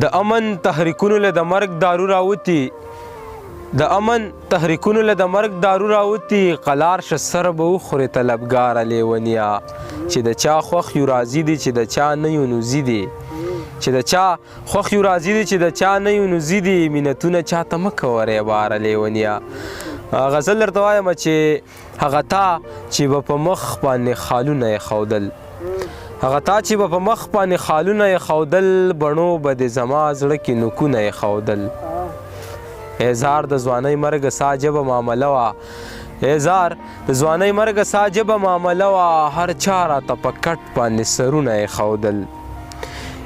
د امن تحریکونو له د مرګ دارو راوتي د امن تحریکونو له د مرګ دارو راوتي قلار شه سر به وخورې طلبګاره لیونیا چې د چا خوښ یو راضي دي چې د چا نه یو نو ځي چې د چا خوښ یو راضي دي چې د چا نه یو نو ځي دي مینتونه چاته مه کوه ریباره لیونیا غزل درته وایم چې هغه تا چې به په مخ باندې خالونه یې ښودل هغه تا چې به په مخ باندې خالونه یې ښودل بڼو به د زما زړه کې نوکونه یې ښودل هزار د ځوانۍ مرګه سا جبه معامله وه هزار د ځوانۍ مرګه سا جبه معامله وه هر چا راته په کټ باندې سرونه یې ښودل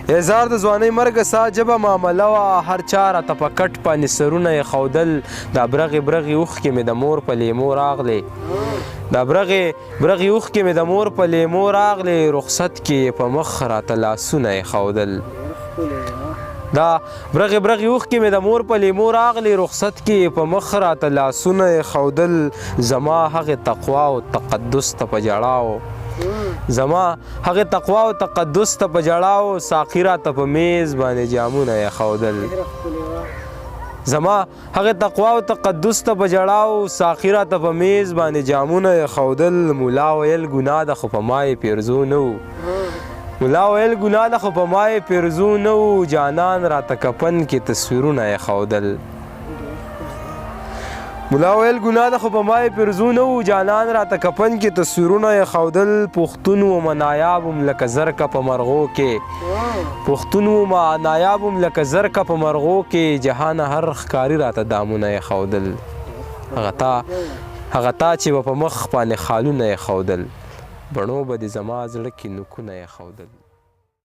هزار د ځوانۍ مرګه سا جبه معامله وه هر چا راته په کټ باندې سرونه یې ښودل دا برغې برغې اوښکې مې د مور په لیمو راغلې دا برغې اوښکې مې د مور په لیمو راغلې رخصت کې په مخ راته لاسونه یې ښودل دا برغې برغې اوښکې مې د مور په لیمو راغلې رخصت کې په مخ راته لاسونه یې ښودل زما هغې تقوا او تقدس ته په ژړاو زما هغې تقوا او تقدس ته په ژړاو ساقي راته په میز باندې جامونه یې ښودل زما هغې تقوا او تقدس ته په ژړاو ساقي راته په میز باندې جامونه یې ښودل ملا ویل ګناه ده خو په ما یې پیرزو نه و ملا ویل ګناه ده خو په ما یې پیرزو نه و جانان راته کفن کې تصویرونه یې ښودل ملا ویل ګناه ده خو په ما یې پیرزو نه و جانان راته کفن کې تصویرونه یې ښودل پښتون ومه نایاب وم لکه زرکه په مرغو کې پښتون ومه نایاب وم لکه زرکه په مرغو کې جهانه هر ښکاري راته دامونه یې ښودل هغه تا چې به په مخ باندې خالونه یې ښودل بڼو به د زما زړه کې نوکونه یې ښودل